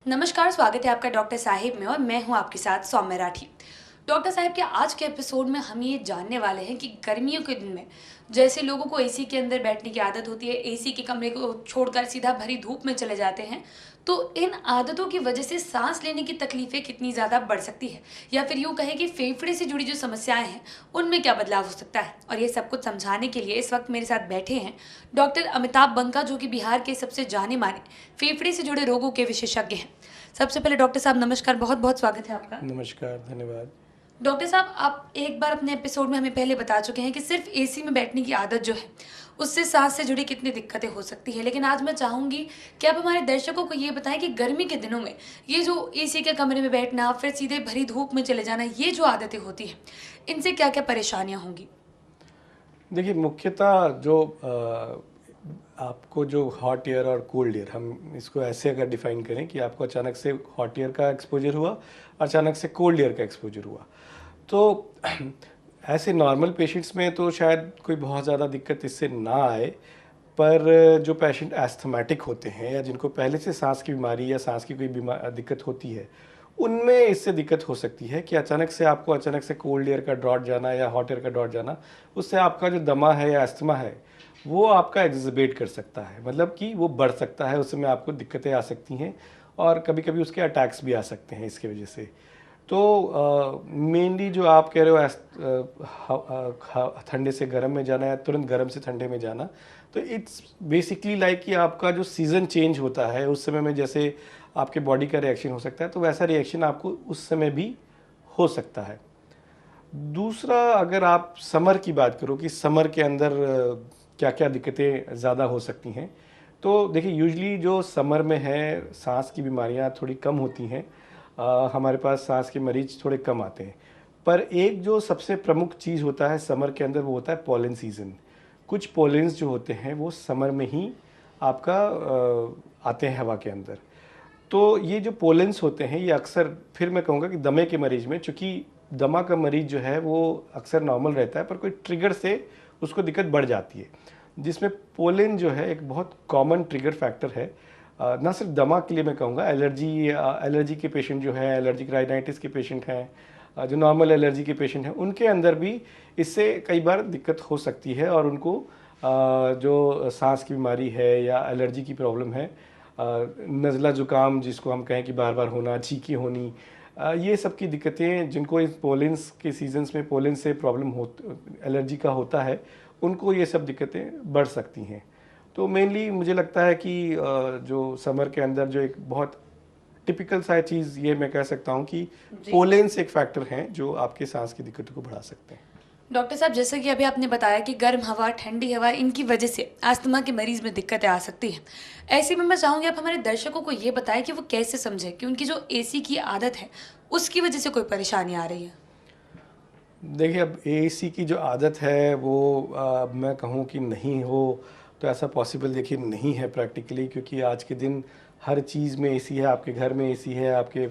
नमस्कार, स्वागत है आपका डॉक्टर साहिब में और मैं हूं आपके साथ सौम्य राठी। डॉक्टर साहिब के आज के एपिसोड में हम ये जानने वाले हैं कि गर्मियों के दिन में जैसे लोगों को एसी के अंदर बैठने की आदत होती है, एसी के कमरे को छोड़कर सीधा भरी धूप में चले जाते हैं, तो इन आदतों की वजह से सांस लेने की तकलीफें कितनी ज़्यादा बढ़ सकती है, या फिर यूँ कहें कि फेफड़े से जुड़ी जो समस्याएं हैं उनमें क्या बदलाव हो सकता है। और ये सब कुछ समझाने के लिए इस वक्त मेरे साथ बैठे हैं डॉक्टर अमिताभ बंका, जो कि बिहार के सबसे जाने माने फेफड़े से जुड़े रोगों के विशेषज्ञ हैं। सबसे पहले डॉक्टर साहब नमस्कार, बहुत बहुत स्वागत है आपका। नमस्कार, धन्यवाद। डॉक्टर साहब, आप एक बार अपने एपिसोड में हमें पहले बता चुके हैं कि सिर्फ एसी में बैठने की आदत जो है उससे सांस से जुड़ी कितनी दिक्कतें हो सकती है, लेकिन आज मैं चाहूँगी कि आप हमारे दर्शकों को ये बताएं कि गर्मी के दिनों में ये जो एसी के कमरे में बैठना, फिर सीधे भरी धूप में चले जाना, ये जो आदतें होती हैं, इनसे क्या क्या परेशानियाँ होंगी। देखिए, मुख्यतः जो आपको जो हॉट एयर और कोल्ड एयर, हम इसको ऐसे अगर डिफाइन करें कि आपको अचानक से हॉट एयर का एक्सपोजर हुआ, अचानक से कोल्ड एयर का एक्सपोजर हुआ, तो ऐसे नॉर्मल पेशेंट्स में तो शायद कोई बहुत ज़्यादा दिक्कत इससे ना आए। पर जो पेशेंट एस्थमेटिक होते हैं या जिनको पहले से सांस की बीमारी या सांस की कोई दिक्कत होती है, उनमें इससे दिक्कत हो सकती है कि अचानक से कोल्ड एयर का ड्रॉट जाना या हॉट एयर का ड्रॉट जाना, उससे आपका जो दमा है या अस्थमा है वो आपका एग्जर्बेट कर सकता है, मतलब कि वो बढ़ सकता है, उसमें आपको दिक्कतें आ सकती हैं और कभी कभी उसके अटैक्स भी आ सकते हैं इसके वजह से। तो मेनली जो आप कह रहे हो ठंडे से गर्म में जाना या तुरंत गर्म से ठंडे में जाना, तो इट्स बेसिकली लाइक कि आपका जो सीज़न चेंज होता है उस समय में जैसे आपके बॉडी का रिएक्शन हो सकता है, तो वैसा रिएक्शन आपको उस समय भी हो सकता है। दूसरा, अगर आप समर की बात करो कि समर के अंदर क्या क्या दिक्कतें ज़्यादा हो सकती हैं, तो देखिए यूजली जो समर में है सांस की बीमारियां थोड़ी कम होती हैं। हमारे पास सांस के मरीज थोड़े कम आते हैं। पर एक जो सबसे प्रमुख चीज़ होता है समर के अंदर, वो होता है पोलन सीज़न। कुछ पोलेंस जो होते हैं वो समर में ही आपका आते हैं हवा के अंदर। तो ये जो पोलेंस होते हैं ये अक्सर, फिर मैं कहूँगा कि दमे के मरीज में, चूँकि दमा का मरीज जो है वो अक्सर नॉर्मल रहता है, पर कोई ट्रिगर से उसको दिक्कत बढ़ जाती है, जिसमें पोलन जो है एक बहुत कॉमन ट्रिगर फैक्टर है। ना सिर्फ दमा के लिए मैं कहूँगा, एलर्जी के पेशेंट जो है, एलर्जिक राइनाइटिस के पेशेंट हैं, जो नॉर्मल एलर्जी के पेशेंट हैं, उनके अंदर भी इससे कई बार दिक्कत हो सकती है और उनको जो सांस की बीमारी है या एलर्जी की प्रॉब्लम है, नज़ला ज़ुकाम जिसको हम कहें कि बार बार होना, छींकी होनी, ये सब की दिक्कतें जिनको इस पोलेंस के सीजन्स में पोलन से प्रॉब्लम हो, एलर्जी का होता है, उनको ये सब दिक्कतें बढ़ सकती हैं। तो मेनली मुझे लगता है कि जो समर के अंदर जो एक बहुत टिपिकल सा चीज़ ये मैं कह सकता हूँ कि पोलेंस एक फैक्टर हैं जो आपके सांस की दिक्कतों को बढ़ा सकते हैं। डॉक्टर साहब, जैसे कि अभी आपने बताया कि गर्म हवा, ठंडी हवा, इनकी वजह से अस्थमा के मरीज में दिक्कतें आ सकती हैं। ऐसे में मैं चाहूँगी आप हमारे दर्शकों को ये बताएं कि वो कैसे समझें कि उनकी जो एसी की आदत है उसकी वजह से कोई परेशानी आ रही है। देखिए, अब एसी की जो आदत है वो मैं कहूँ कि नहीं हो तो ऐसा पॉसिबल देखिए नहीं है प्रैक्टिकली, क्योंकि आज के दिन हर चीज़ में एसी है। आपके घर में एसी है, आपके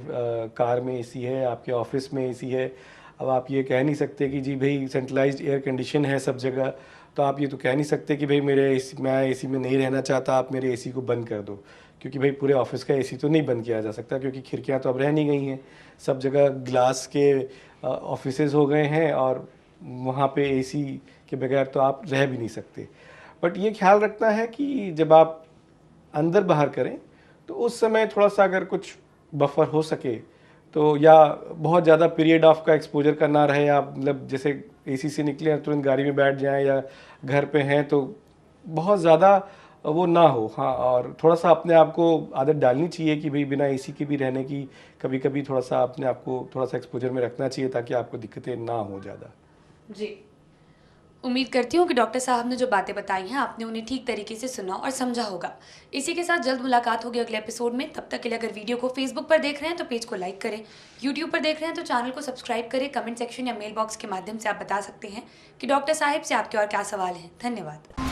कार में एसी है, आपके ऑफिस में एसी है। अब आप ये कह नहीं सकते कि जी भाई सेंट्रलाइज्ड एयर कंडीशन है सब जगह, तो आप ये तो कह नहीं सकते कि भाई मैं एसी में नहीं रहना चाहता, आप मेरे एसी को बंद कर दो, क्योंकि भाई पूरे ऑफिस का एसी तो नहीं बंद किया जा सकता, क्योंकि खिड़कियाँ तो अब रह नहीं गई हैं, सब जगह ग्लास के ऑफिसेज हो गए हैं और वहाँ पे एसी के बगैर तो आप रह भी नहीं सकते। बट ये ख्याल रखना है कि जब आप अंदर बाहर करें तो उस समय थोड़ा सा अगर कुछ बफर हो सके तो, या बहुत ज़्यादा पीरियड ऑफ का एक्सपोजर का ना रहे, आप मतलब जैसे एसी से निकले हैं तुरंत गाड़ी में बैठ जाएं या घर पे हैं तो बहुत ज़्यादा वो ना हो। हाँ, और थोड़ा सा अपने आप को आदत डालनी चाहिए कि भाई बिना एसी के भी रहने की, कभी कभी थोड़ा सा अपने आप को थोड़ा सा एक्सपोजर में रखना चाहिए ताकि आपको दिक्कतें ना हो ज़्यादा। जी, उम्मीद करती हूँ कि डॉक्टर साहब ने जो बातें बताई हैं आपने उन्हें ठीक तरीके से सुना और समझा होगा। इसी के साथ जल्द मुलाकात होगी अगले एपिसोड में। तब तक के लिए अगर वीडियो को फेसबुक पर देख रहे हैं तो पेज को लाइक करें, यूट्यूब पर देख रहे हैं तो चैनल को सब्सक्राइब करें। कमेंट सेक्शन या मेल बॉक्स के माध्यम से आप बता सकते हैं कि डॉक्टर साहिब से आपके और क्या सवाल हैं। धन्यवाद।